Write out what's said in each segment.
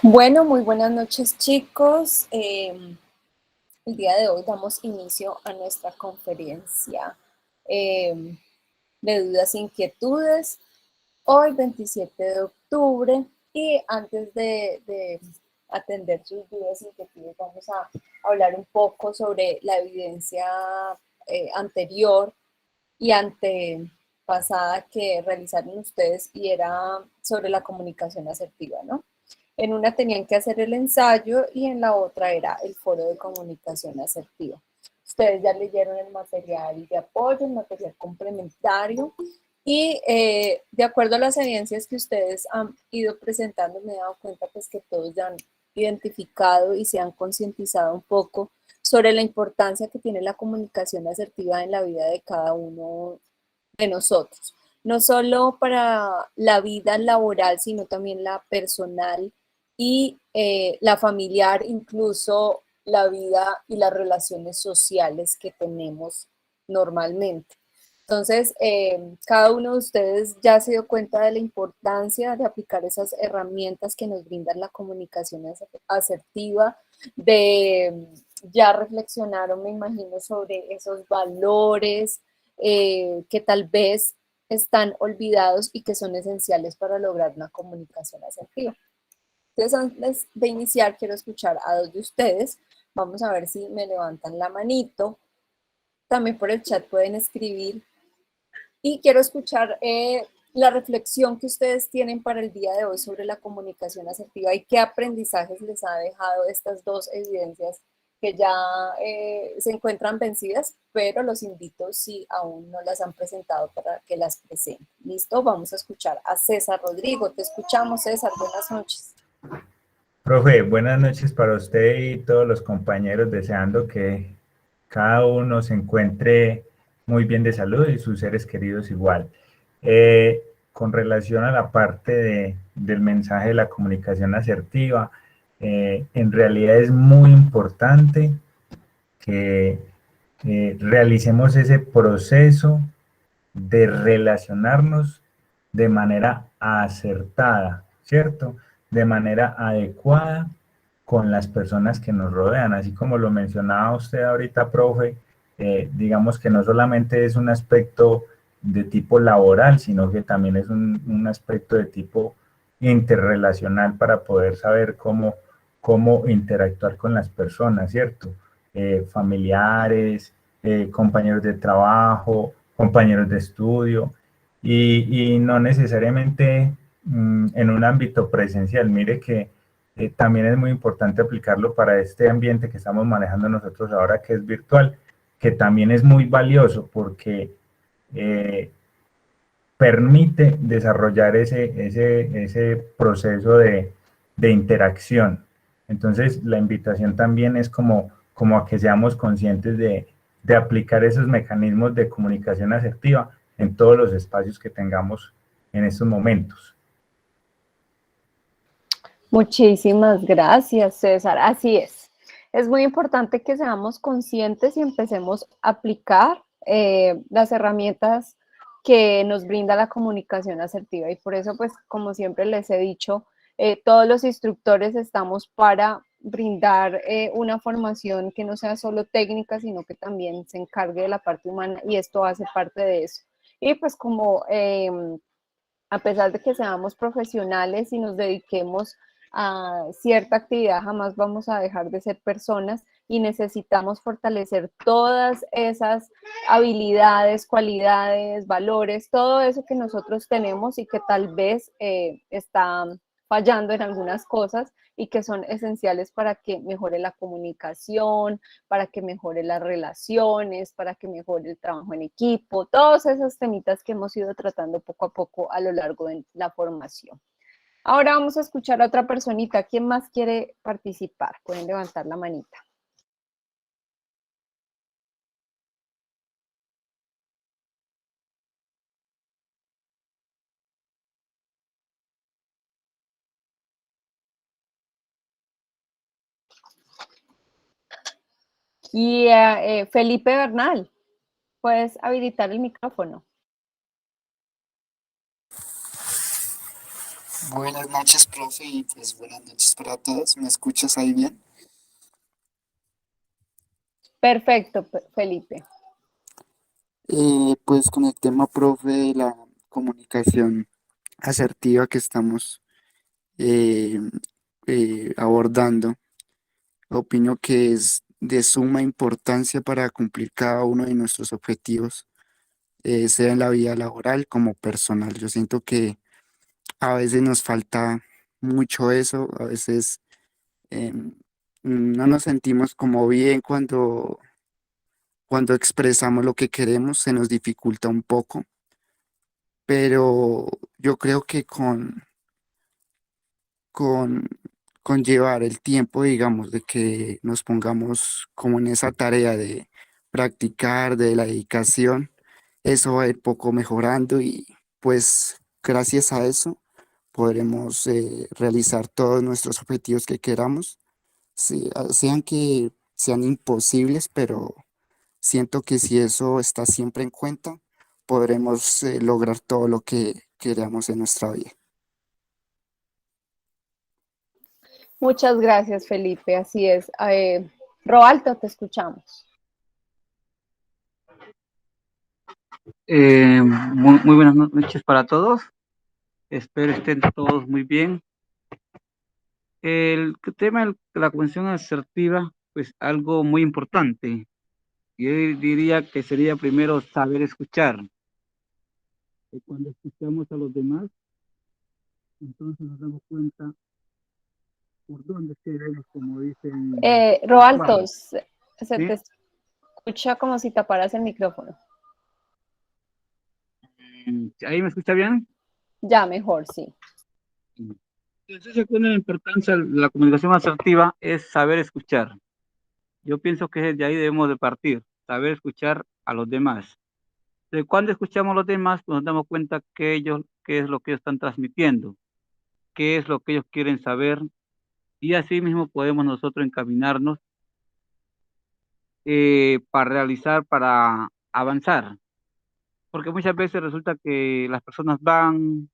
Bueno, muy buenas noches, chicos. El día de hoy damos inicio a nuestra conferencia eh, de dudas e inquietudes. Hoy, 27 de octubre, y antes de atender sus dudas e inquietudes, vamos a hablar un poco sobre la evidencia anterior y antepasada que realizaron ustedes y era sobre la comunicación asertiva, ¿no? En una tenían que hacer el ensayo y en la otra era el foro de comunicación asertiva. Ustedes ya leyeron el material de apoyo, el material complementario y de acuerdo a las evidencias que ustedes han ido presentando, me he dado cuenta pues que todos ya han identificado y se han concientizado un poco sobre la importancia que tiene la comunicación asertiva en la vida de cada uno de nosotros, no solo para la vida laboral, sino también la personal y la familiar, incluso la vida y las relaciones sociales que tenemos normalmente. Entonces, cada uno de ustedes ya se dio cuenta de la importancia de aplicar esas herramientas que nos brindan la comunicación asertiva, de ya reflexionaron, me imagino, sobre esos valores que tal vez están olvidados y que son esenciales para lograr una comunicación asertiva. Entonces, antes de iniciar, quiero escuchar a dos de ustedes. Vamos a ver si me levantan la manito. También por el chat pueden escribir. Y quiero escuchar la reflexión que ustedes tienen para el día de hoy sobre la comunicación asertiva y qué aprendizajes les ha dejado estas dos evidencias que ya se encuentran vencidas, pero los invito si aún no las han presentado para que las presenten. ¿Listo? Vamos a escuchar a César Rodrigo. Te escuchamos, César. Buenas noches. Profe, buenas noches para usted y todos los compañeros, deseando que cada uno se encuentre muy bien de salud y sus seres queridos igual. Con relación a la parte del mensaje de la comunicación asertiva, en realidad es muy importante que realicemos ese proceso de relacionarnos de manera acertada, ¿cierto? De manera adecuada con las personas que nos rodean, así como lo mencionaba usted ahorita, profe, digamos que no solamente es un aspecto de tipo laboral, sino que también es un aspecto de tipo interrelacional para poder saber cómo interactuar con las personas, ¿cierto? Familiares, compañeros de trabajo, compañeros de estudio, y no necesariamente en un ámbito presencial. Mire que también es muy importante aplicarlo para este ambiente que estamos manejando nosotros ahora, que es virtual, que también es muy valioso porque eh, permite desarrollar ese proceso de interacción. Entonces, la invitación también es como a que seamos conscientes de aplicar esos mecanismos de comunicación asertiva en todos los espacios que tengamos en estos momentos. Muchísimas gracias, César. Así es. Es muy importante que seamos conscientes y empecemos a aplicar las herramientas que nos brinda la comunicación asertiva. Y por eso, pues, como siempre les he dicho, todos los instructores estamos para brindar una formación que no sea solo técnica, sino que también se encargue de la parte humana y esto hace parte de eso. Y pues como a pesar de que seamos profesionales y nos dediquemos a cierta actividad, jamás vamos a dejar de ser personas y necesitamos fortalecer todas esas habilidades, cualidades, valores, todo eso que nosotros tenemos y que tal vez está fallando en algunas cosas y que son esenciales para que mejore la comunicación, para que mejore las relaciones, para que mejore el trabajo en equipo, todos esos temitas que hemos ido tratando poco a poco a lo largo de la formación. Ahora vamos a escuchar a otra personita. ¿Quién más quiere participar? Pueden levantar la manita. Y Felipe Bernal, puedes habilitar el micrófono. Buenas noches, profe, y pues buenas noches para todos. ¿Me escuchas ahí bien? Perfecto, Felipe. Pues con el tema, profe, de la comunicación asertiva que estamos eh, abordando, opino que es de suma importancia para cumplir cada uno de nuestros objetivos, sea en la vida laboral como personal. Yo siento que a veces nos falta mucho eso, a veces em, no nos sentimos como bien cuando expresamos lo que queremos, se nos dificulta un poco, pero yo creo que con, con llevar el tiempo, digamos, de que nos pongamos como en esa tarea de practicar, de la dedicación, eso va a ir poco mejorando y pues gracias a eso podremos realizar todos nuestros objetivos que queramos, sean que sean imposibles, pero siento que si eso está siempre en cuenta, podremos lograr todo lo que queramos en nuestra vida. Muchas gracias, Felipe. Así es. Roalto, te escuchamos. Muy buenas noches para todos. Espero estén todos muy bien. El tema de la convención asertiva, pues algo muy importante. Yo diría que sería primero saber escuchar. Y cuando escuchamos a los demás, entonces nos damos cuenta por dónde queremos, como dicen, Roalto, actuar. se te ¿Sí? escucha como si taparas el micrófono. ¿Ahí me escucha bien? Ya, mejor, sí. Entonces, según la importancia de la comunicación asertiva es saber escuchar. Yo pienso que de ahí debemos de partir, saber escuchar a los demás. De cuando escuchamos a los demás, pues nos damos cuenta que ellos, qué es lo que ellos están transmitiendo, qué es lo que ellos quieren saber, y así mismo podemos nosotros encaminarnos para realizar, para avanzar. Porque muchas veces resulta que las personas van,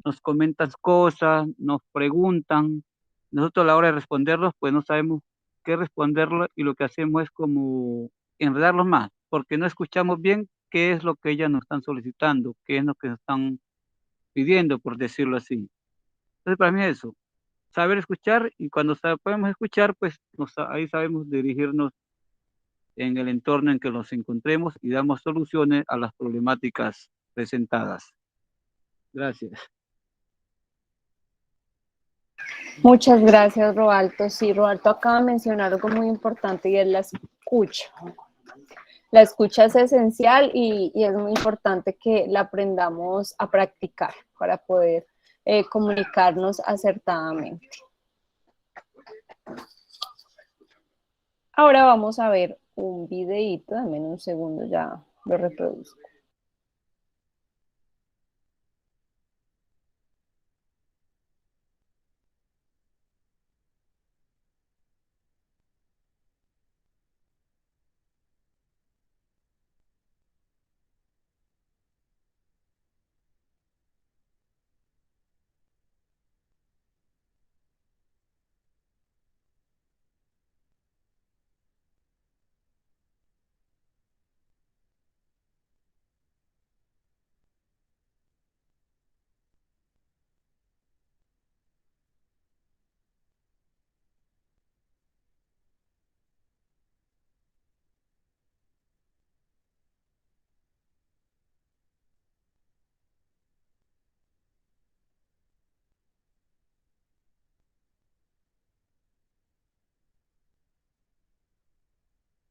nos comentan cosas, nos preguntan, nosotros a la hora de responderlos, pues no sabemos qué responderlo y lo que hacemos es como enredarlos más, porque no escuchamos bien qué es lo que ellas nos están solicitando, qué es lo que nos están pidiendo, por decirlo así. Entonces, para mí es eso, saber escuchar y cuando podemos escuchar, pues ahí sabemos dirigirnos en el entorno en que nos encontremos y damos soluciones a las problemáticas presentadas. Gracias. Muchas gracias, Roalto. Sí, Roalto acaba de mencionar algo muy importante y es la escucha. La escucha es esencial y es muy importante que la aprendamos a practicar para poder comunicarnos acertadamente. Ahora vamos a ver un videíto, dame un segundo, ya lo reproduzco.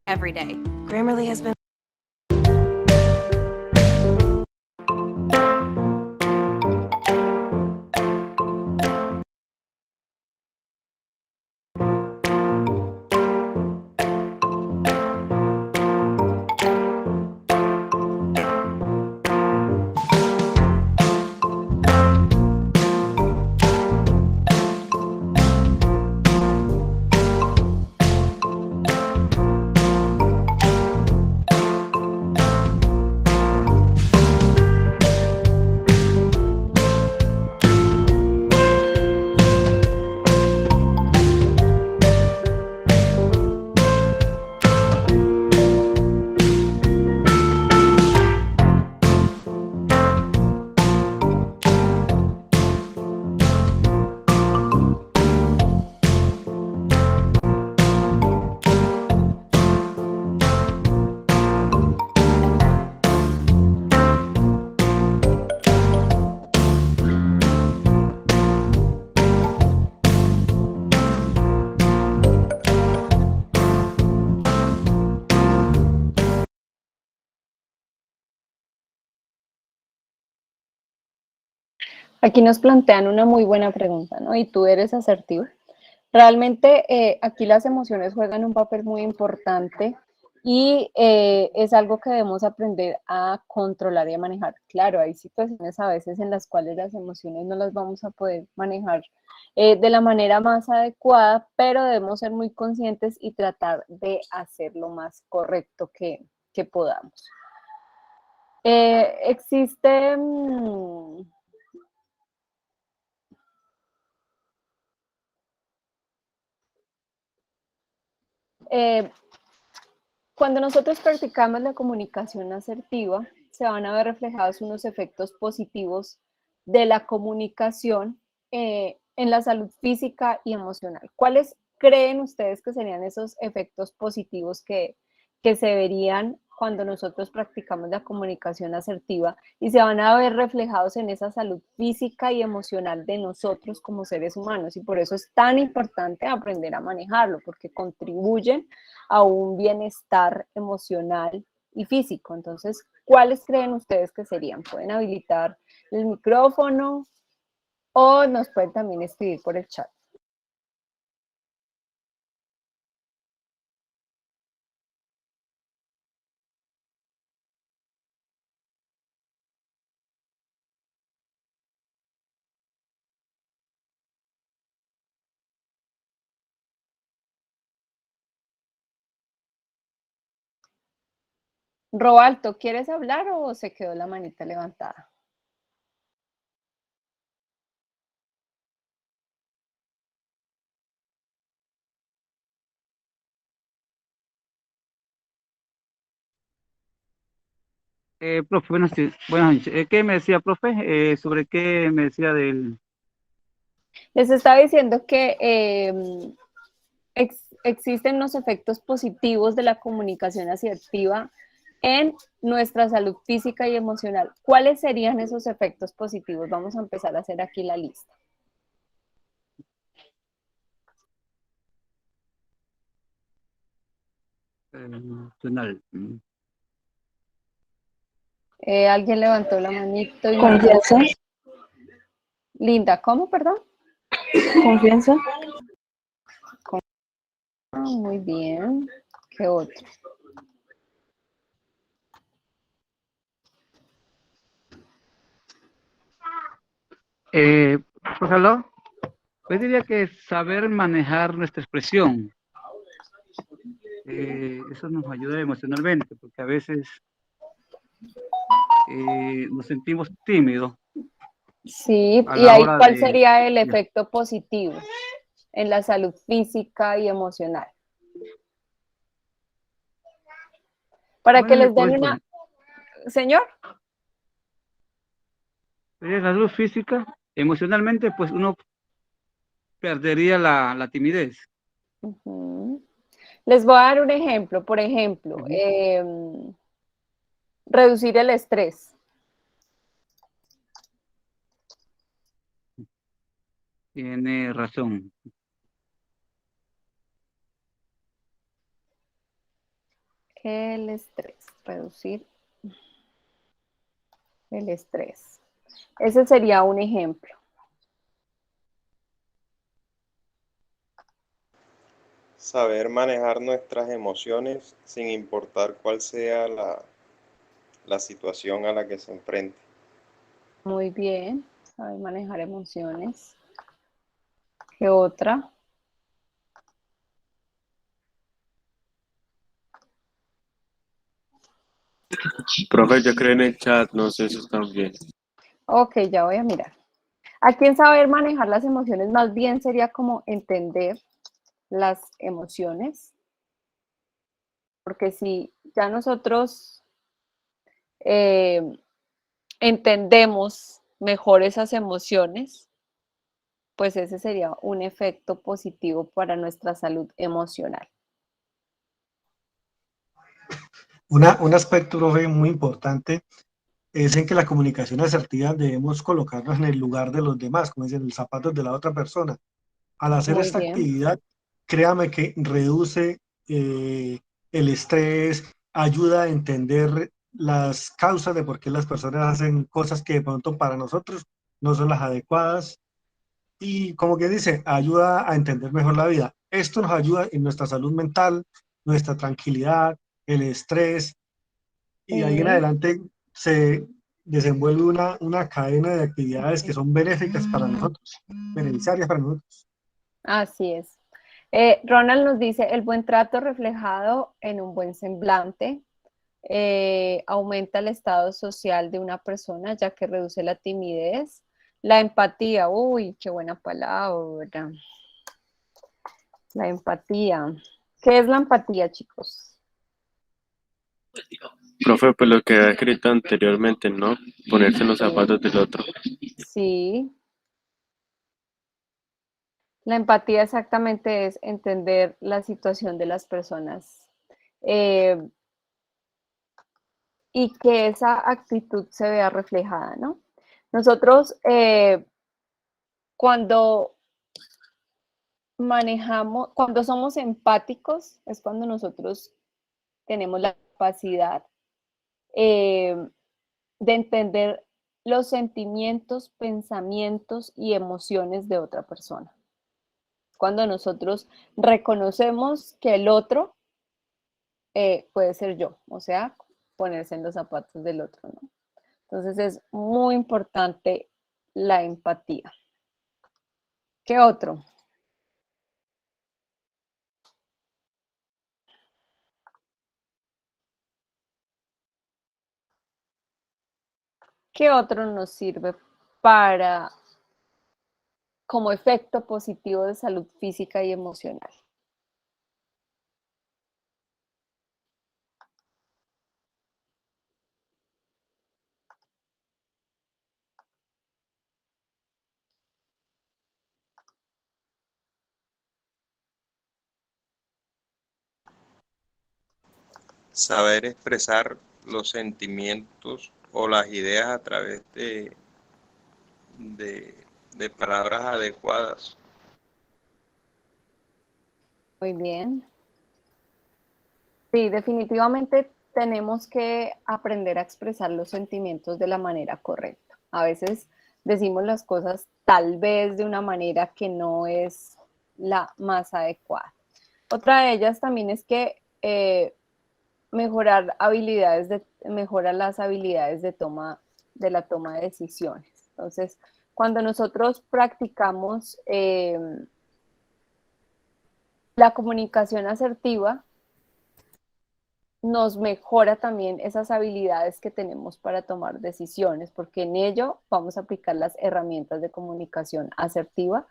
Every day. Grammarly has been Aquí nos plantean una muy buena pregunta, ¿no? ¿Y tú eres asertivo? Realmente aquí las emociones juegan un papel muy importante y es algo que debemos aprender a controlar y a manejar. Claro, hay situaciones a veces en las cuales las emociones no las vamos a poder manejar de la manera más adecuada, pero debemos ser muy conscientes y tratar de hacer lo más correcto que podamos. Existe... cuando nosotros practicamos la comunicación asertiva, se van a ver reflejados unos efectos positivos de la comunicación en la salud física y emocional. ¿Cuáles creen ustedes que serían esos efectos positivos que se verían cuando nosotros practicamos la comunicación asertiva y se van a ver reflejados en esa salud física y emocional de nosotros como seres humanos? Y por eso es tan importante aprender a manejarlo, porque contribuyen a un bienestar emocional y físico. Entonces, ¿cuáles creen ustedes que serían? Pueden habilitar el micrófono o nos pueden también escribir por el chat. Robalto, ¿quieres hablar o se quedó la manita levantada? Profe, buenas noches. ¿Qué me decía, profe? ¿Sobre qué me decía del...? Les estaba diciendo que existen los efectos positivos de la comunicación asertiva en nuestra salud física y emocional. ¿Cuáles serían esos efectos positivos? Vamos a empezar a hacer aquí la lista. Emocional. Alguien levantó la manito. Y Confianza, Linda, ¿cómo, perdón? confianza, Muy bien. ¿Qué otro? Por ejemplo, yo diría que saber manejar nuestra expresión. Eso nos ayuda emocionalmente, porque a veces nos sentimos tímidos Sí, a y la ahí hora cuál de... sería el Ya. efecto positivo en la salud física y emocional. Para que Bueno, les den una... Señor. la salud física, emocionalmente, pues uno perdería la timidez. Ujú. Les voy a dar un ejemplo. Por ejemplo, Ujú. reducir el estrés. Tiene razón. El estrés, reducir el estrés. Ese sería un ejemplo. Saber manejar nuestras emociones sin importar cuál sea la situación a la que se enfrente. Muy bien, saber manejar emociones. ¿Qué otra? Profe, yo creo en el chat, no sé si están bien. Ok, ya voy a mirar. Aquí en saber manejar las emociones más bien sería como entender las emociones, porque si ya nosotros eh, entendemos mejor esas emociones, pues ese sería un efecto positivo para nuestra salud emocional. Un aspecto, profe, muy importante es en que la comunicación asertiva debemos colocarnos en el lugar de los demás, como dicen, en los zapatos de la otra persona. Al hacer Muy esta bien. actividad, créame que reduce el estrés, ayuda a entender las causas de por qué las personas hacen cosas que de pronto para nosotros no son las adecuadas y como que dice, ayuda a entender mejor la vida. Esto nos ayuda en nuestra salud mental, nuestra tranquilidad, el estrés y de ahí en Sí, adelante se desenvuelve una cadena de actividades que son benéficas para nosotros, beneficiarias para nosotros. así es. Ronald nos dice, el buen trato reflejado en un buen semblante aumenta el estado social de una persona, ya que reduce la timidez, la empatía. Uy, qué buena palabra. La empatía. ¿Qué es la empatía, chicos? Profe, pues lo que había escrito anteriormente, ¿no? Ponerse en los zapatos del otro. Sí, la empatía exactamente es entender la situación de las personas eh, y que esa actitud se vea reflejada, ¿no? Nosotros cuando manejamos, cuando somos empáticos, es cuando nosotros tenemos la capacidad eh, de entender los sentimientos, pensamientos y emociones de otra persona. Cuando nosotros reconocemos que el otro puede ser yo, o sea, ponerse en los zapatos del otro, ¿no? Entonces es muy importante la empatía. ¿Qué otro? ¿Qué otro nos sirve para como efecto positivo de salud física y emocional? Saber expresar los sentimientos o las ideas a través de, de palabras adecuadas. Muy bien. Sí, definitivamente tenemos que aprender a expresar los sentimientos de la manera correcta. A veces decimos las cosas tal vez de una manera que no es la más adecuada. Otra de ellas también es que mejora las habilidades de la toma de decisiones. Entonces, cuando nosotros practicamos la comunicación asertiva, nos mejora también esas habilidades que tenemos para tomar decisiones, porque en ello vamos a aplicar las herramientas de comunicación asertiva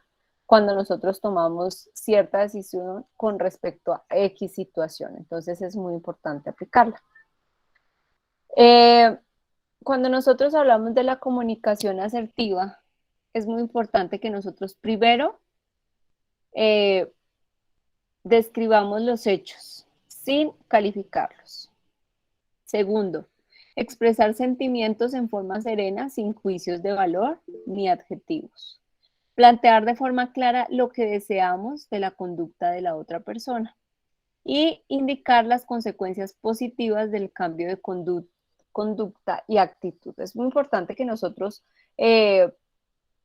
cuando nosotros tomamos cierta decisión con respecto a X situación. Entonces es muy importante aplicarla. Cuando nosotros hablamos de la comunicación asertiva, es muy importante que nosotros primero describamos los hechos sin calificarlos. Segundo, expresar sentimientos en forma serena, sin juicios de valor ni adjetivos. Plantear de forma clara lo que deseamos de la conducta de la otra persona y indicar las consecuencias positivas del cambio de conducta y actitud. Es muy importante que nosotros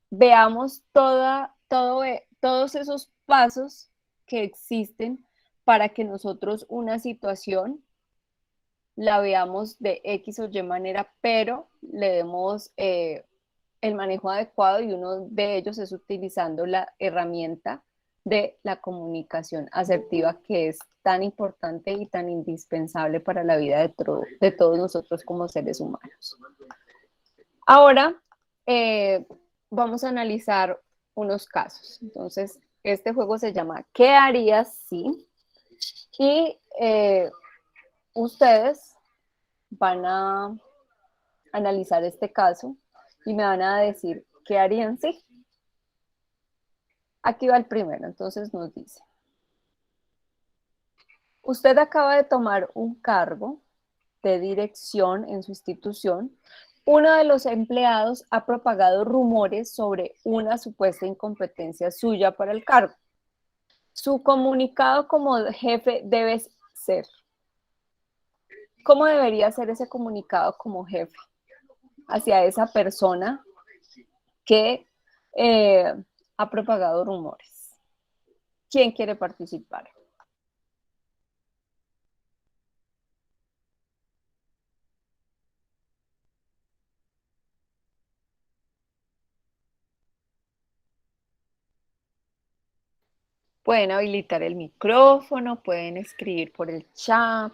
veamos todos esos pasos que existen para que nosotros una situación la veamos de X o Y manera, pero le demos el manejo adecuado y uno de ellos es utilizando la herramienta de la comunicación asertiva que es tan importante y tan indispensable para la vida de todos nosotros como seres humanos. Ahora vamos a analizar unos casos. Entonces, este juego se llama ¿Qué harías si? Y ustedes van a analizar este caso y me van a decir qué harían si. Aquí va el primero, entonces nos dice, usted acaba de tomar un cargo de dirección en su institución. Uno de los empleados ha propagado rumores sobre una supuesta incompetencia suya para el cargo. Su comunicado como jefe debe ser. ¿Cómo debería ser ese comunicado como jefe hacia esa persona que ha propagado rumores. ¿Quién quiere participar? Pueden habilitar el micrófono, pueden escribir por el chat.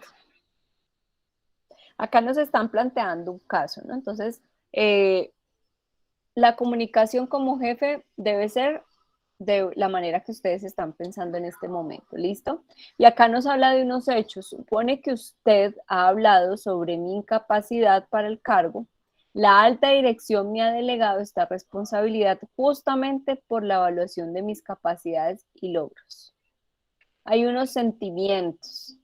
Acá nos están planteando un caso, ¿no? Entonces, la comunicación como jefe debe ser de la manera que ustedes están pensando en este momento, ¿listo? Y acá nos habla de unos hechos. Supone que usted ha hablado sobre mi incapacidad para el cargo. La alta dirección me ha delegado esta responsabilidad justamente por la evaluación de mis capacidades y logros. Hay unos sentimientos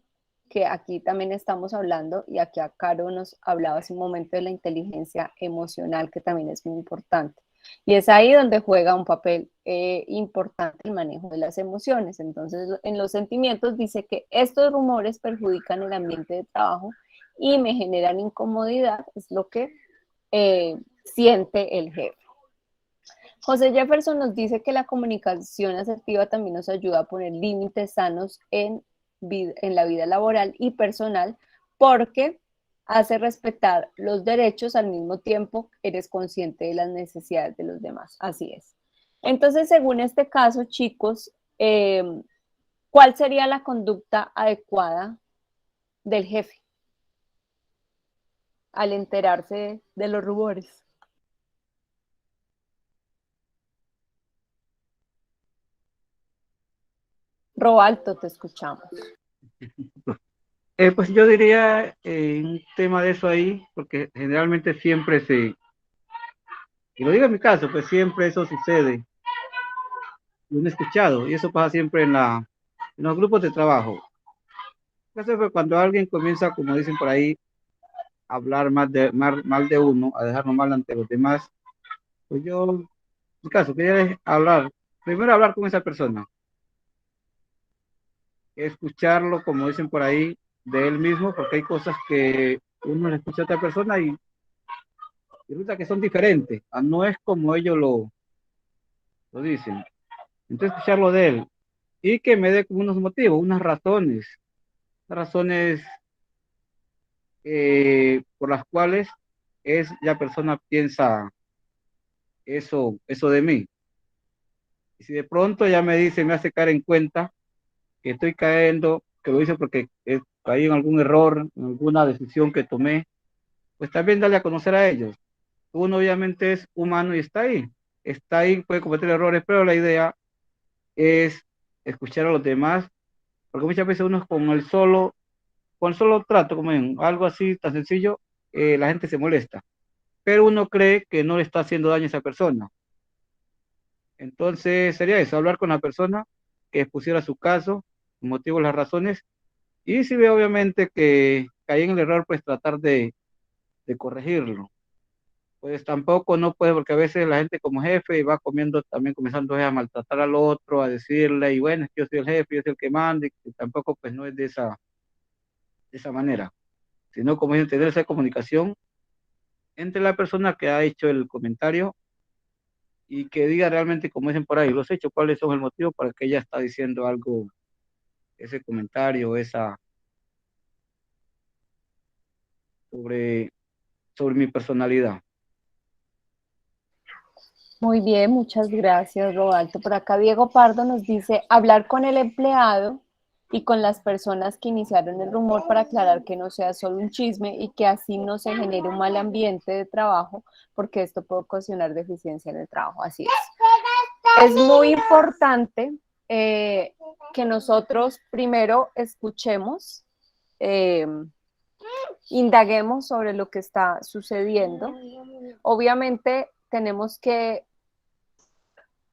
que aquí también estamos hablando, y aquí a Caro nos hablaba hace un momento de la inteligencia emocional, que también es muy importante. Y es ahí donde juega un papel importante el manejo de las emociones. Entonces, en los sentimientos dice que estos rumores perjudican el ambiente de trabajo y me generan incomodidad, es lo que siente el jefe. José Jefferson nos dice que la comunicación asertiva también nos ayuda a poner límites sanos en la vida laboral y personal, porque hace respetar los derechos, al mismo tiempo eres consciente de las necesidades de los demás. Así es. Entonces, según este caso, chicos, ¿cuál sería la conducta adecuada del jefe al enterarse de los rumores? Robalto, te escuchamos. Pues yo diría un tema de eso ahí, porque generalmente siempre y lo digo en mi caso, pues siempre eso sucede. Lo he escuchado, y eso pasa siempre en los grupos de trabajo. Entonces, pues, cuando alguien comienza, como dicen por ahí, a hablar mal de uno, a dejarlo mal ante los demás, pues yo, en mi caso, quería primero hablar con esa persona, escucharlo, como dicen por ahí, de él mismo, porque hay cosas que uno le escucha a otra persona y resulta que son diferentes, no es como ellos lo dicen. Entonces, escucharlo de él y que me dé como unos motivos, unas razones por las cuales la persona piensa eso de mí. Y si de pronto ya me dice, me hace caer en cuenta que estoy cayendo, que lo hice porque caí en algún error, en alguna decisión que tomé, pues también darle a conocer a ellos. Uno obviamente es humano y está ahí, puede cometer errores, pero la idea es escuchar a los demás, porque muchas veces uno con el solo trato, como en algo así tan sencillo, la gente se molesta, pero uno cree que no le está haciendo daño a esa persona. Entonces sería eso, hablar con la persona, que expusiera su caso, los motivos, las razones, y si ve obviamente que caí en el error, pues tratar de corregirlo. Pues tampoco no puede, porque a veces la gente como jefe va comiendo, también comenzando a maltratar al otro, a decirle, y bueno, es que yo soy el jefe, yo soy el que manda, y tampoco pues no es de esa manera, sino como es tener esa comunicación entre la persona que ha hecho el comentario y que diga realmente, como dicen por ahí, los hechos, cuáles son el motivo para que ella está diciendo algo, ese comentario, sobre, sobre mi personalidad. Muy bien, muchas gracias, Robalto. Por acá Diego Pardo nos dice, hablar con el empleado y con las personas que iniciaron el rumor para aclarar que no sea solo un chisme y que así no se genere un mal ambiente de trabajo, porque esto puede ocasionar deficiencia en el trabajo. Así es. Es muy importante que nosotros primero escuchemos, indaguemos sobre lo que está sucediendo. Obviamente tenemos que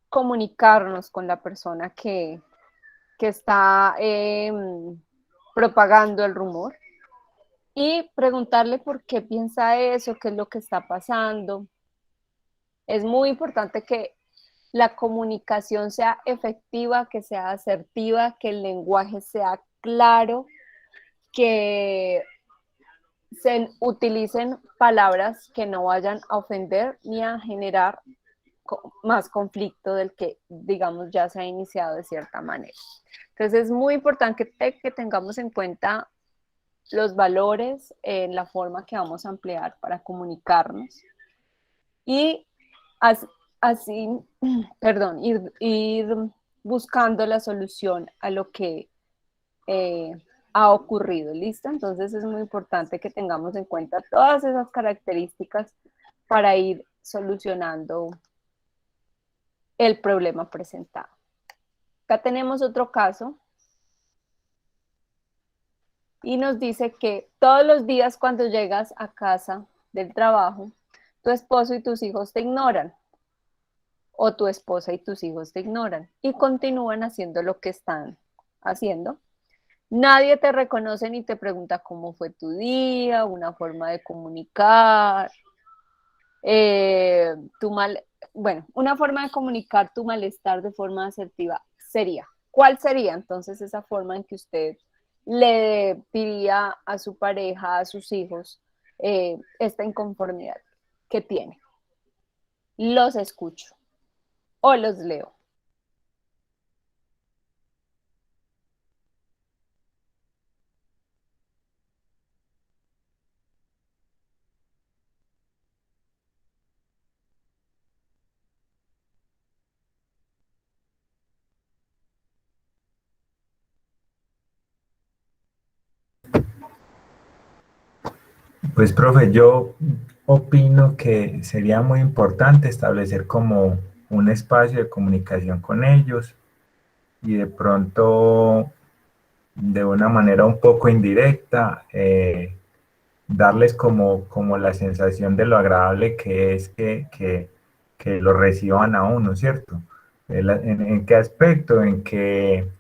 comunicarnos con la persona que está propagando el rumor y preguntarle por qué piensa eso, qué es lo que está pasando. Es muy importante que la comunicación sea efectiva, que sea asertiva, que el lenguaje sea claro, que se utilicen palabras que no vayan a ofender ni a generar más conflicto del que, digamos, ya se ha iniciado de cierta manera. Entonces es muy importante que tengamos en cuenta los valores en la forma que vamos a emplear para comunicarnos y así, perdón, ir buscando la solución a lo que ha ocurrido, ¿listo? Entonces es muy importante que tengamos en cuenta todas esas características para ir solucionando el problema presentado. Acá tenemos otro caso y nos dice que todos los días cuando llegas a casa del trabajo, tu esposo y tus hijos te ignoran, o tu esposa y tus hijos te ignoran y continúan haciendo lo que están haciendo. Nadie te reconoce ni te pregunta cómo fue tu día, una forma de comunicar, una forma de comunicar tu malestar de forma asertiva sería. ¿Cuál sería entonces esa forma en que usted le diría a su pareja, a sus hijos, esta inconformidad que tiene? Los escucho o los leo. Pues, profe, yo opino que sería muy importante establecer como un espacio de comunicación con ellos y de pronto, de una manera un poco indirecta, darles como la sensación de lo agradable que es que lo reciban a uno, ¿cierto? ¿En qué aspecto? En que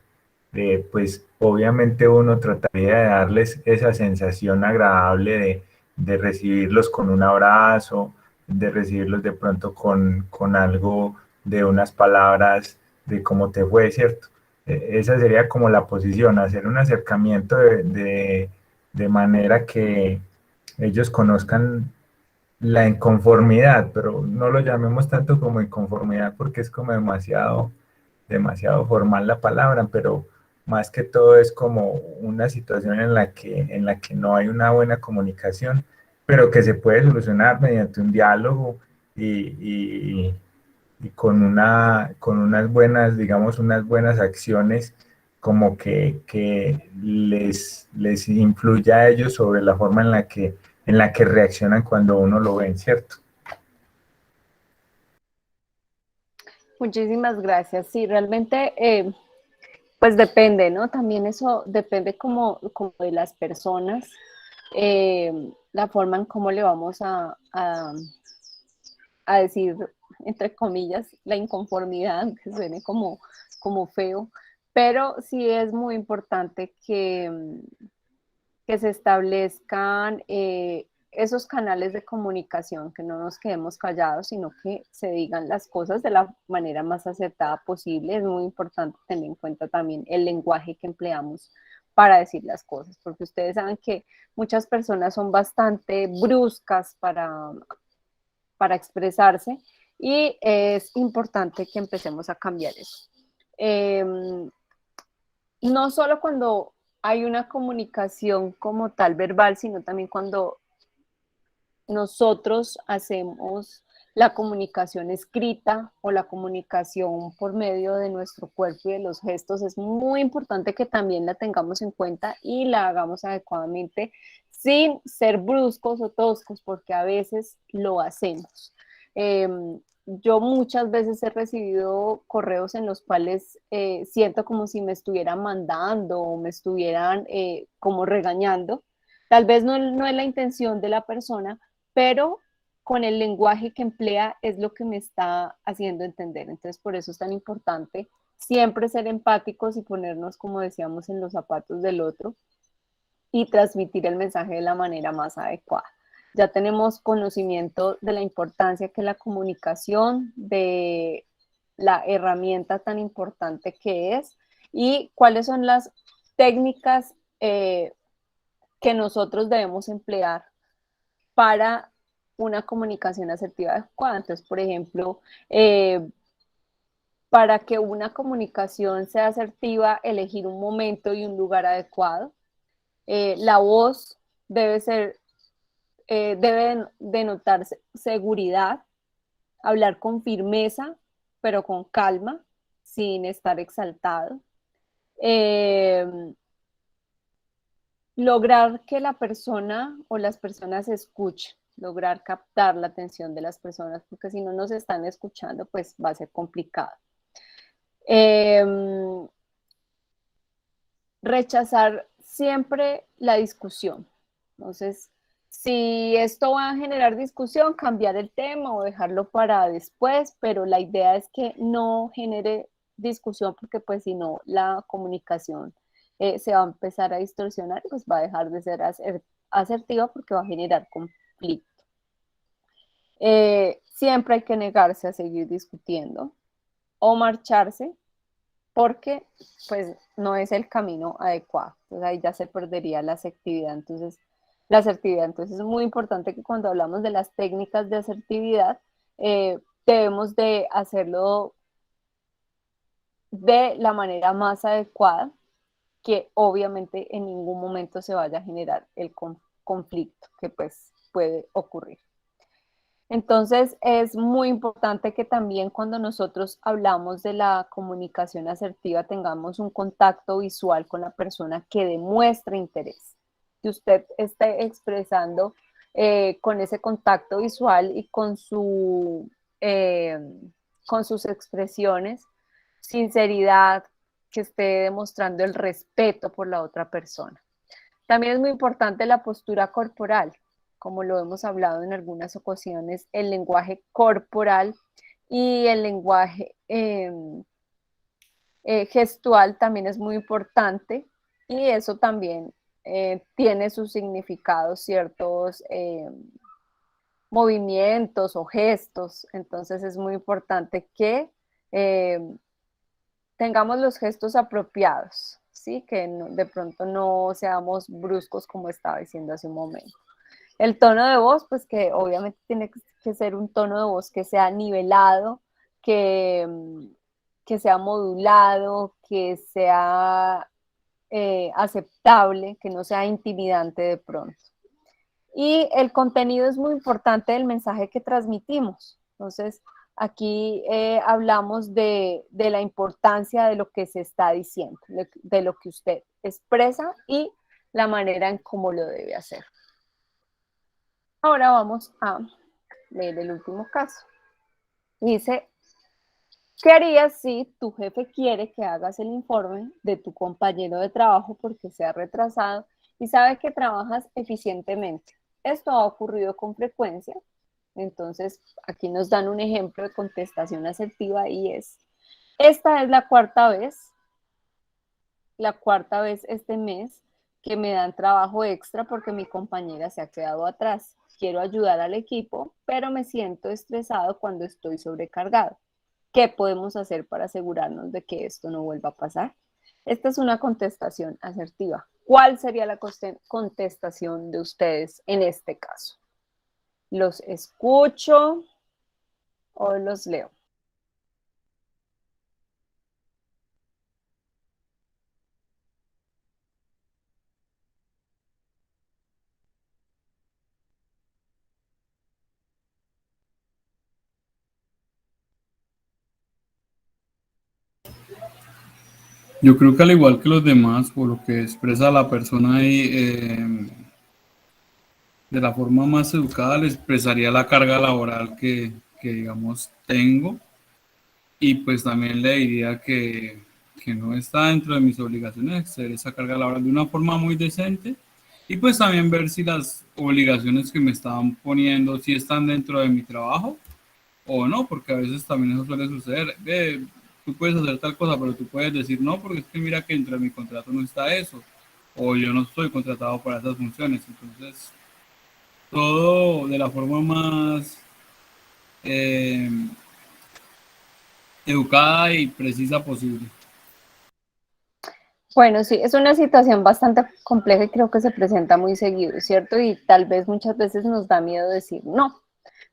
pues obviamente uno trataría de darles esa sensación agradable de recibirlos con un abrazo, de recibirlos de pronto con algo, de unas palabras de cómo te fue, ¿cierto? Esa sería como la posición, hacer un acercamiento de manera que ellos conozcan la inconformidad, pero no lo llamemos tanto como inconformidad porque es como demasiado formal la palabra, pero más que todo es como una situación en la que no hay una buena comunicación, pero que se puede solucionar mediante un diálogo y con unas buenas, digamos, unas buenas acciones como que les influya a ellos sobre la forma en la que reaccionan cuando uno lo ve, ¿cierto? Muchísimas gracias. Sí, realmente, pues depende, ¿no? También eso depende como de las personas, la forma en cómo le vamos a decir, entre comillas, la inconformidad, que suene como feo, pero sí es muy importante que se establezcan esos canales de comunicación, que no nos quedemos callados, sino que se digan las cosas de la manera más acertada posible. Es muy importante tener en cuenta también el lenguaje que empleamos para decir las cosas, porque ustedes saben que muchas personas son bastante bruscas para expresarse y es importante que empecemos a cambiar eso. No solo cuando hay una comunicación como tal verbal, sino también cuando nosotros hacemos la comunicación escrita o la comunicación por medio de nuestro cuerpo y de los gestos. Es muy importante que también la tengamos en cuenta y la hagamos adecuadamente sin ser bruscos o toscos, porque a veces lo hacemos. Yo muchas veces he recibido correos en los cuales siento como si me estuvieran mandando o me estuvieran como regañando. Tal vez no es la intención de la persona, pero con el lenguaje que emplea es lo que me está haciendo entender. Entonces, por eso es tan importante siempre ser empáticos y ponernos, como decíamos, en los zapatos del otro y transmitir el mensaje de la manera más adecuada. Ya tenemos conocimiento de la importancia que la comunicación, de la herramienta tan importante que es y cuáles son las técnicas que nosotros debemos emplear para una comunicación asertiva adecuada. Entonces, por ejemplo, para que una comunicación sea asertiva, elegir un momento y un lugar adecuado. La voz debe denotar seguridad, hablar con firmeza, pero con calma, sin estar exaltado. Lograr que la persona o las personas escuchen, lograr captar la atención de las personas, porque si no nos están escuchando, pues va a ser complicado. Rechazar siempre la discusión. Entonces, si esto va a generar discusión, cambiar el tema o dejarlo para después, pero la idea es que no genere discusión porque pues si no la comunicación se va a empezar a distorsionar y pues va a dejar de ser asertiva porque va a generar conflicto. Siempre hay que negarse a seguir discutiendo o marcharse porque pues no es el camino adecuado. Entonces ahí ya se perdería la asertividad. Entonces es muy importante que cuando hablamos de las técnicas de asertividad, debemos de hacerlo de la manera más adecuada, que obviamente en ningún momento se vaya a generar el conflicto que pues puede ocurrir. Entonces es muy importante que también cuando nosotros hablamos de la comunicación asertiva tengamos un contacto visual con la persona que demuestre interés, que usted esté expresando con ese contacto visual y con sus expresiones, sinceridad, que esté demostrando el respeto por la otra persona. También es muy importante la postura corporal, como lo hemos hablado en algunas ocasiones, el lenguaje corporal y el lenguaje gestual también es muy importante y eso también tiene sus significados, ciertos movimientos o gestos, entonces es muy importante que tengamos los gestos apropiados, ¿sí? Que de pronto no seamos bruscos como estaba diciendo hace un momento. El tono de voz, pues que obviamente tiene que ser un tono de voz que sea nivelado, que sea modulado, que sea aceptable, que no sea intimidante de pronto. Y el contenido es muy importante del mensaje que transmitimos. Entonces, aquí hablamos de la importancia de lo que se está diciendo, de lo que usted expresa y la manera en cómo lo debe hacer. Ahora vamos a leer el último caso. Dice, ¿qué harías si tu jefe quiere que hagas el informe de tu compañero de trabajo porque se ha retrasado y sabe que trabajas eficientemente? Esto ha ocurrido con frecuencia. Entonces, aquí nos dan un ejemplo de contestación asertiva y es, esta es la cuarta vez este mes que me dan trabajo extra porque mi compañera se ha quedado atrás. Quiero ayudar al equipo, pero me siento estresado cuando estoy sobrecargado. ¿Qué podemos hacer para asegurarnos de que esto no vuelva a pasar? Esta es una contestación asertiva. ¿Cuál sería la contestación de ustedes en este caso? ¿Los escucho o los leo? Yo creo que al igual que los demás, por lo que expresa la persona ahí, de la forma más educada le expresaría la carga laboral que digamos, tengo y pues también le diría que no está dentro de mis obligaciones exceder esa carga laboral de una forma muy decente y pues también ver si las obligaciones que me estaban poniendo si están dentro de mi trabajo o no, porque a veces también eso suele suceder. Tú puedes hacer tal cosa, pero tú puedes decir no, porque es que mira que dentro de mi contrato no está eso, o yo no estoy contratado para esas funciones. Entonces, todo de la forma más educada y precisa posible. Bueno, sí, es una situación bastante compleja y creo que se presenta muy seguido, ¿cierto? Y tal vez muchas veces nos da miedo decir no,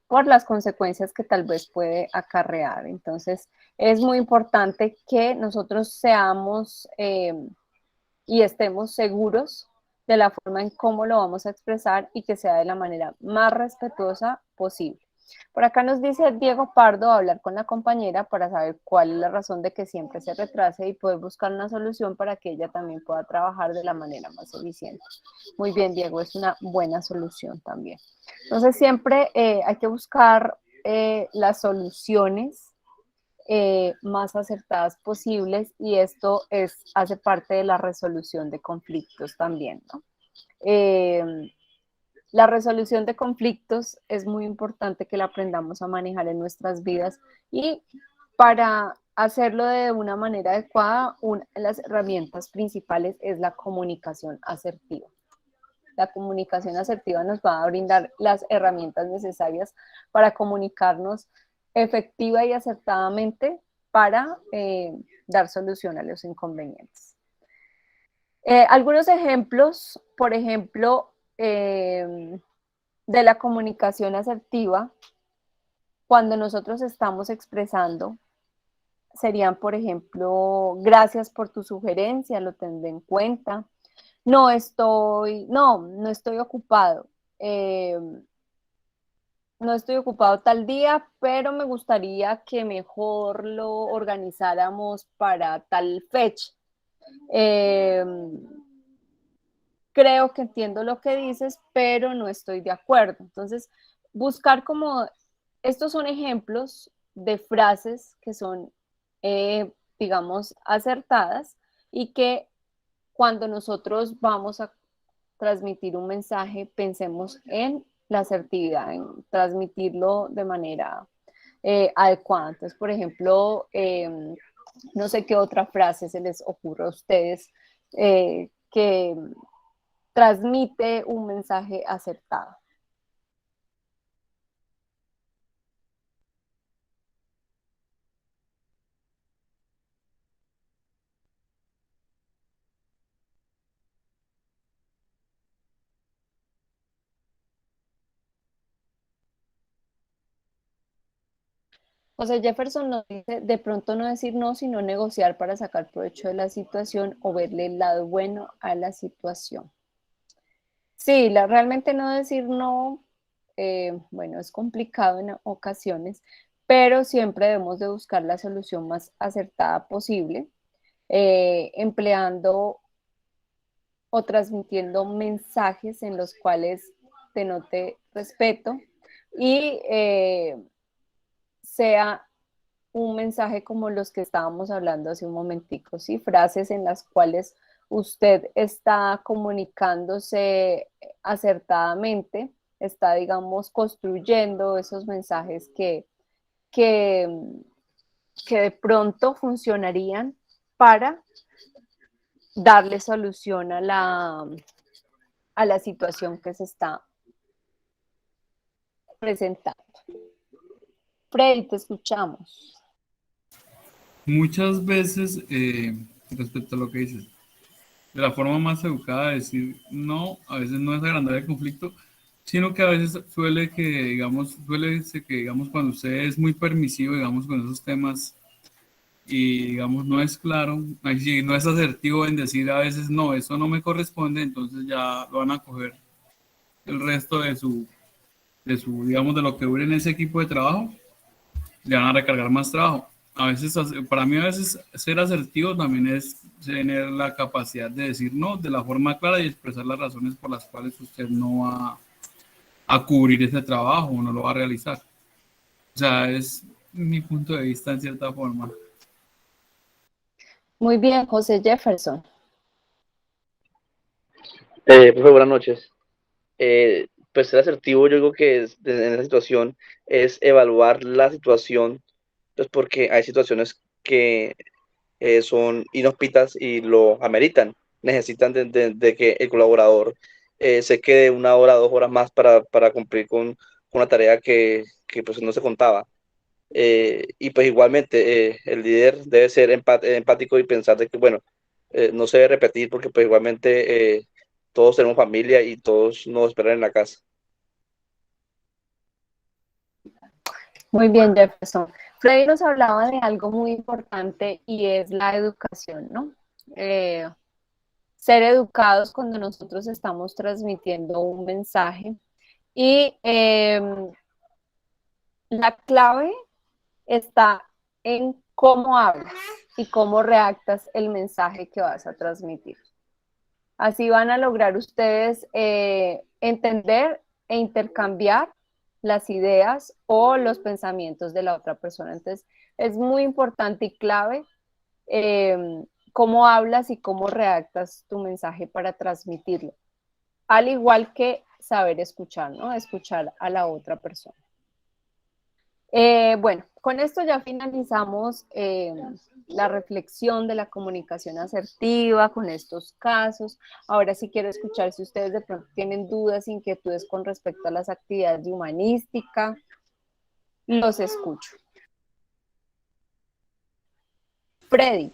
por las consecuencias que tal vez puede acarrear. Entonces, es muy importante que nosotros seamos y estemos seguros de la forma en cómo lo vamos a expresar y que sea de la manera más respetuosa posible. Por acá nos dice Diego Pardo hablar con la compañera para saber cuál es la razón de que siempre se retrase y poder buscar una solución para que ella también pueda trabajar de la manera más eficiente. Muy bien, Diego, es una buena solución también. Entonces siempre hay que buscar las soluciones más acertadas posibles y esto hace parte de la resolución de conflictos también, ¿no? La resolución de conflictos es muy importante que la aprendamos a manejar en nuestras vidas y para hacerlo de una manera adecuada, una de las herramientas principales es la comunicación asertiva. La comunicación asertiva nos va a brindar las herramientas necesarias para comunicarnos efectiva y acertadamente para dar solución a los inconvenientes. Algunos ejemplos, por ejemplo, de la comunicación asertiva, cuando nosotros estamos expresando, serían, por ejemplo, gracias por tu sugerencia, lo tendré en cuenta. No estoy ocupado. No estoy ocupado tal día, pero me gustaría que mejor lo organizáramos para tal fecha. Creo que entiendo lo que dices, pero no estoy de acuerdo. Entonces, buscar como, estos son ejemplos de frases que son, digamos, acertadas y que cuando nosotros vamos a transmitir un mensaje, pensemos en la asertividad, en transmitirlo de manera adecuada. Entonces, por ejemplo, no sé qué otra frase se les ocurre a ustedes que transmite un mensaje acertado. José Jefferson nos dice, de pronto no decir no, sino negociar para sacar provecho de la situación o verle el lado bueno a la situación. Sí, realmente no decir no, bueno, es complicado en ocasiones, pero siempre debemos de buscar la solución más acertada posible, empleando o transmitiendo mensajes en los cuales denote respeto y sea un mensaje como los que estábamos hablando hace un momentico, ¿sí? Frases en las cuales usted está comunicándose acertadamente, está, digamos, construyendo esos mensajes que, que de pronto funcionarían para darle solución a la situación que se está presentando. Freddy, te escuchamos. Muchas veces, respecto a lo que dices, de la forma más educada de decir no, a veces no es agrandar el conflicto, sino que a veces suele ser que, digamos, cuando usted es muy permisivo, digamos, con esos temas y, digamos, no es claro, si no es asertivo en decir a veces no, eso no me corresponde, entonces ya lo van a coger el resto digamos, de lo que dure en ese equipo de trabajo, le van a recargar más trabajo. A veces, para mí, a veces ser asertivo también es tener la capacidad de decir no de la forma clara y expresar las razones por las cuales usted no va a cubrir ese trabajo o no lo va a realizar. O sea, es mi punto de vista en cierta forma. Muy bien, José Jefferson. Profe, buenas noches. Pues ser asertivo, yo digo que en esa situación es evaluar la situación, pues porque hay situaciones que son inhóspitas y lo ameritan. Necesitan de que el colaborador se quede 1 hora, 2 horas más para cumplir con una tarea que pues no se contaba. Y pues igualmente el líder debe ser empático y pensar de que, bueno, no se debe repetir porque pues igualmente todos tenemos familia y todos nos esperan en la casa. Muy bien, Jefferson. Freddy nos hablaba de algo muy importante y es la educación, ¿no? Ser educados cuando nosotros estamos transmitiendo un mensaje. Y la clave está en cómo hablas y cómo redactas el mensaje que vas a transmitir. Así van a lograr ustedes entender e intercambiar las ideas o los pensamientos de la otra persona. Entonces, es muy importante y clave cómo hablas y cómo redactas tu mensaje para transmitirlo. Al igual que saber escuchar, ¿no? Escuchar a la otra persona. Bueno, con esto ya finalizamos la reflexión de la comunicación asertiva con estos casos. Ahora sí quiero escuchar si ustedes de pronto tienen dudas, inquietudes con respecto a las actividades de humanística. Los escucho. Freddy.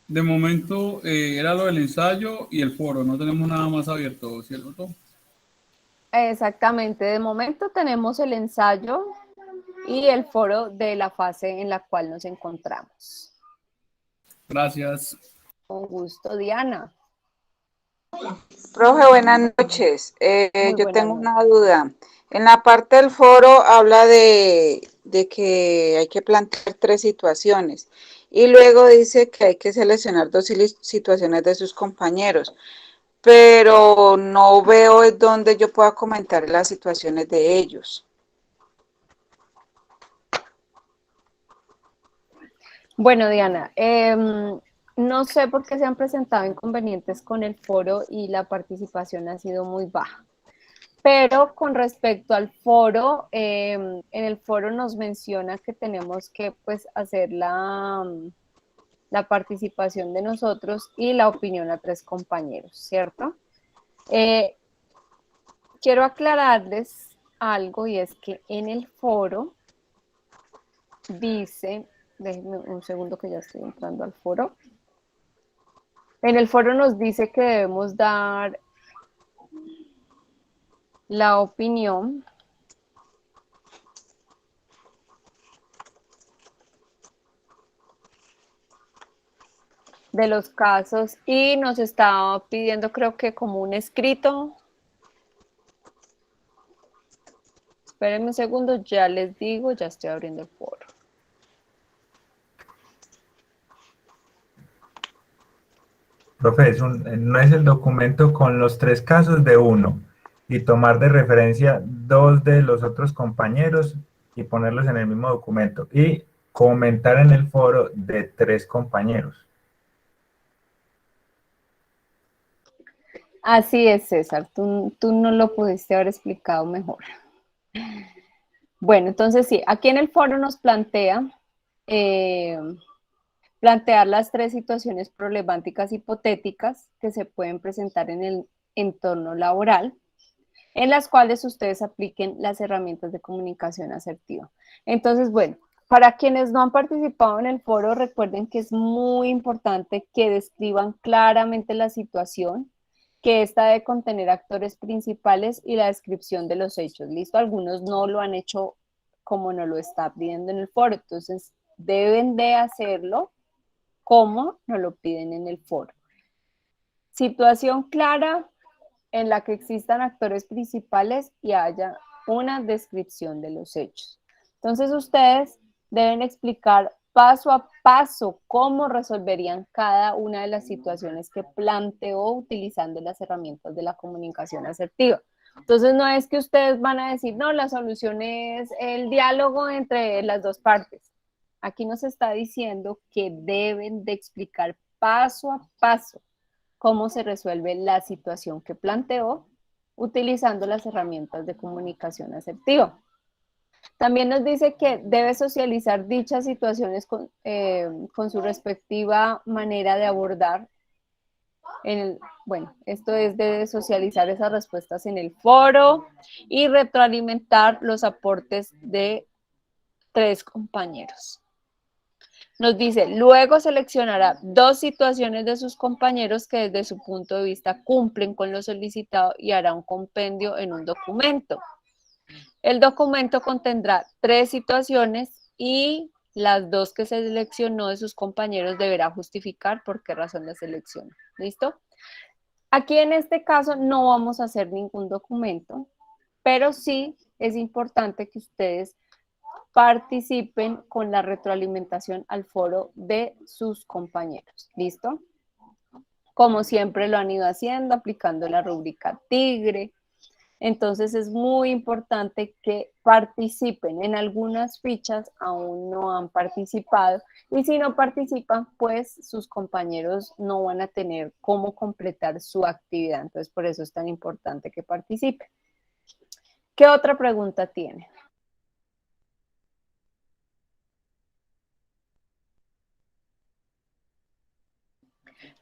De momento era lo del ensayo y el foro, no tenemos nada más abierto, ¿cierto? Exactamente, de momento tenemos el ensayo y el foro de la fase en la cual nos encontramos. Gracias. Con gusto, Diana. Profe, buenas noches. Yo tengo noches. una duda. En la parte del foro habla de que hay que plantear 3 situaciones y luego dice que hay que seleccionar 2 situaciones de sus compañeros, pero no veo dónde yo pueda comentar las situaciones de ellos. Bueno, Diana, no sé por qué se han presentado inconvenientes con el foro y la participación ha sido muy baja. Pero con respecto al foro, en el foro nos menciona que tenemos que pues, hacer la participación de nosotros y la opinión a 3 compañeros, ¿cierto? Quiero aclararles algo y es que en el foro dice, déjenme un segundo que ya estoy entrando al foro. En el foro nos dice que debemos dar la opinión de los casos y nos estaba pidiendo, creo que como un escrito. Espérenme un segundo, ya les digo, ya estoy abriendo el foro. Profe, no es el documento con los 3 casos de uno y tomar de referencia 2 de los otros compañeros y ponerlos en el mismo documento y comentar en el foro de 3 compañeros. Así es, César, tú no lo pudiste haber explicado mejor. Bueno, entonces sí, aquí en el foro nos plantea plantear las 3 situaciones problemáticas hipotéticas que se pueden presentar en el entorno laboral, en las cuales ustedes apliquen las herramientas de comunicación asertiva. Entonces, bueno, para quienes no han participado en el foro, recuerden que es muy importante que describan claramente la situación, que esta debe contener actores principales y la descripción de los hechos. ¿Listo? Algunos no lo han hecho como nos lo está pidiendo en el foro, entonces deben de hacerlo como nos lo piden en el foro. Situación clara en la que existan actores principales y haya una descripción de los hechos. Entonces ustedes deben explicar paso a paso cómo resolverían cada una de las situaciones que planteó utilizando las herramientas de la comunicación asertiva. Entonces no es que ustedes van a decir, no, la solución es el diálogo entre las 2 partes. Aquí nos está diciendo que deben de explicar paso a paso cómo se resuelve la situación que planteó utilizando las herramientas de comunicación asertiva. También nos dice que debe socializar dichas situaciones con su respectiva manera de abordar. Bueno, esto es de socializar esas respuestas en el foro y retroalimentar los aportes de 3 compañeros. Nos dice, luego seleccionará 2 situaciones de sus compañeros que desde su punto de vista cumplen con lo solicitado y hará un compendio en un documento. El documento contendrá 3 situaciones y las 2 que se seleccionó de sus compañeros deberá justificar por qué razón las seleccionó. ¿Listo? Aquí en este caso no vamos a hacer ningún documento, pero sí es importante que ustedes participen con la retroalimentación al foro de sus compañeros. ¿Listo? Como siempre lo han ido haciendo, aplicando la rúbrica TIGRE. Entonces es muy importante que participen. En algunas fichas aún no han participado y si no participan, pues sus compañeros no van a tener cómo completar su actividad. Entonces por eso es tan importante que participen. ¿Qué otra pregunta tiene?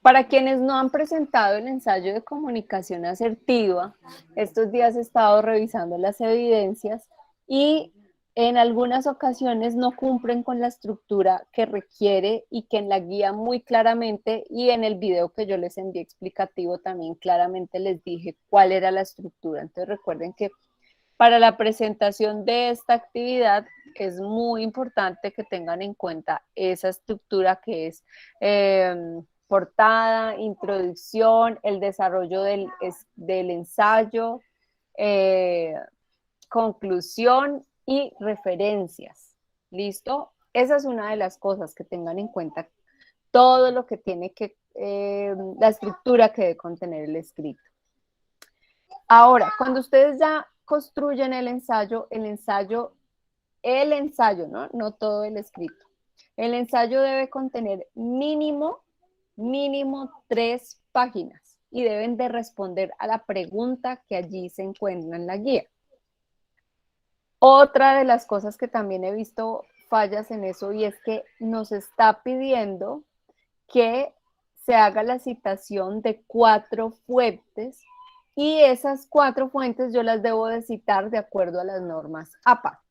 Para quienes no han presentado el ensayo de comunicación asertiva, estos días he estado revisando las evidencias y en algunas ocasiones no cumplen con la estructura que requiere y que en la guía muy claramente y en el video que yo les envié explicativo también claramente les dije cuál era la estructura. Entonces recuerden que para la presentación de esta actividad es muy importante que tengan en cuenta esa estructura que es portada, introducción, el desarrollo del ensayo, conclusión y referencias. ¿Listo? Esa es una de las cosas que tengan en cuenta. Todo lo que tiene que, la estructura que debe contener el escrito. Ahora, cuando ustedes ya construyen el ensayo, ¿no? No todo el escrito. El ensayo debe contener mínimo 3 páginas y deben de responder a la pregunta que allí se encuentra en la guía. Otra de las cosas que también he visto fallas en eso y es que nos está pidiendo que se haga la citación de 4 fuentes y esas 4 fuentes yo las debo de citar de acuerdo a las normas APA.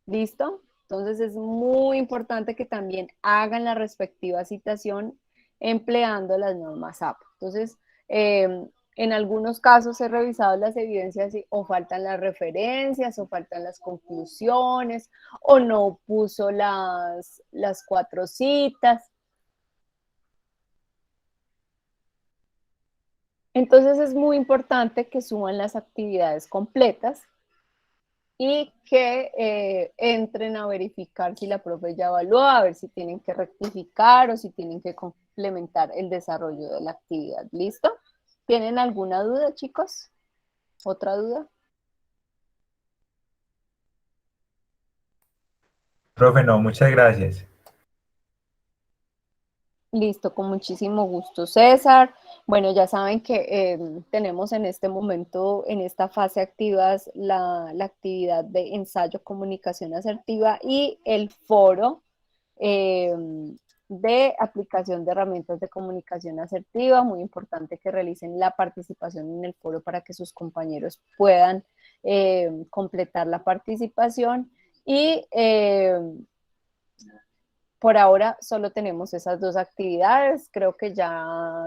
¿Listo? Entonces es muy importante que también hagan la respectiva citación empleando las normas APA. Entonces, en algunos casos he revisado las evidencias y o faltan las referencias o faltan las conclusiones o no puso las 4 citas. Entonces es muy importante que suban las actividades completas y que entren a verificar si la profe ya evaluó, a ver si tienen que rectificar o si tienen que complementar el desarrollo de la actividad. ¿Listo? ¿Tienen alguna duda, chicos? ¿Otra duda? Profe, no, muchas gracias. Listo, con muchísimo gusto, César. Bueno, ya saben que tenemos en este momento, en esta fase activas, la actividad de ensayo comunicación asertiva y el foro de aplicación de herramientas de comunicación asertiva. Muy importante que realicen la participación en el foro para que sus compañeros puedan completar la participación y por ahora solo tenemos esas 2 actividades. Creo que ya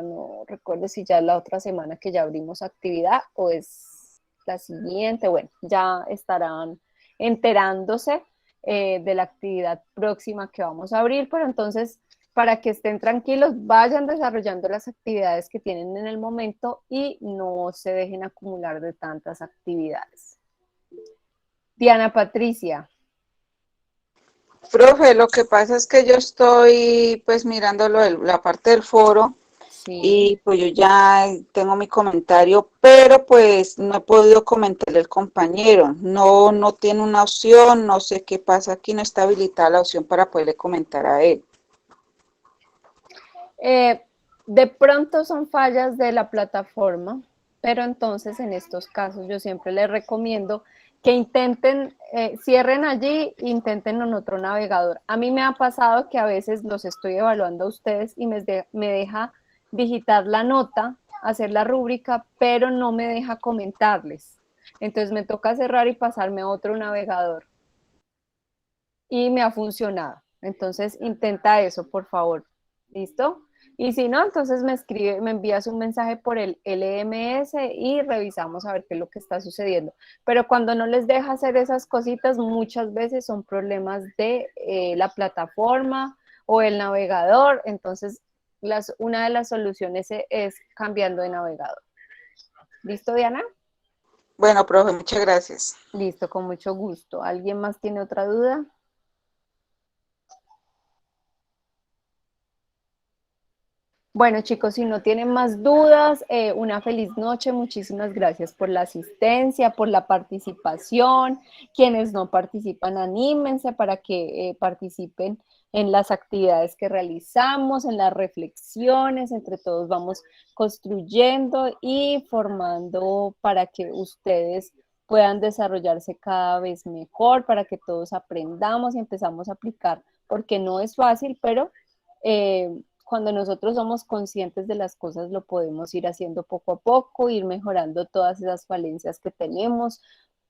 no recuerdo si ya es la otra semana que ya abrimos actividad o es la siguiente. Bueno, ya estarán enterándose de la actividad próxima que vamos a abrir, pero entonces para que estén tranquilos, vayan desarrollando las actividades que tienen en el momento y no se dejen acumular de tantas actividades. Diana Patricia. Profe, lo que pasa es que yo estoy pues mirando la parte del foro y pues yo ya tengo mi comentario, pero pues no he podido comentarle al compañero, no tiene una opción, no sé qué pasa aquí, no está habilitada la opción para poderle comentar a él. De pronto son fallas de la plataforma, pero entonces en estos casos yo siempre les recomiendo que intenten, cierren allí, intenten en otro navegador. A mí me ha pasado que a veces los estoy evaluando a ustedes y me deja digitar la nota, hacer la rúbrica, pero no me deja comentarles. Entonces me toca cerrar y pasarme a otro navegador. Y me ha funcionado. Entonces intenta eso, por favor. ¿Listo? Y si no, entonces me envías un mensaje por el LMS y revisamos a ver qué es lo que está sucediendo. Pero cuando no les deja hacer esas cositas, muchas veces son problemas de la plataforma o el navegador. Entonces, una de las soluciones es cambiando de navegador. ¿Listo, Diana? Bueno, profe, muchas gracias. Listo, con mucho gusto. ¿Alguien más tiene otra duda? Bueno, chicos, si no tienen más dudas, una feliz noche. Muchísimas gracias por la asistencia, por la participación. Quienes no participan, anímense para que participen en las actividades que realizamos, en las reflexiones. Entre todos vamos construyendo y formando para que ustedes puedan desarrollarse cada vez mejor, para que todos aprendamos y empezamos a aplicar, porque no es fácil, pero cuando nosotros somos conscientes de las cosas, lo podemos ir haciendo poco a poco, ir mejorando todas esas falencias que tenemos,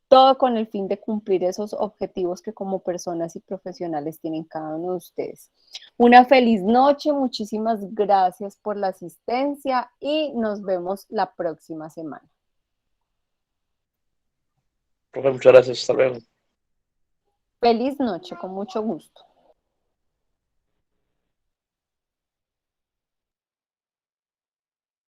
todo con el fin de cumplir esos objetivos que como personas y profesionales tienen cada uno de ustedes. Una feliz noche, muchísimas gracias por la asistencia y nos vemos la próxima semana. Profe, muchas gracias. Hasta luego. Feliz noche, con mucho gusto.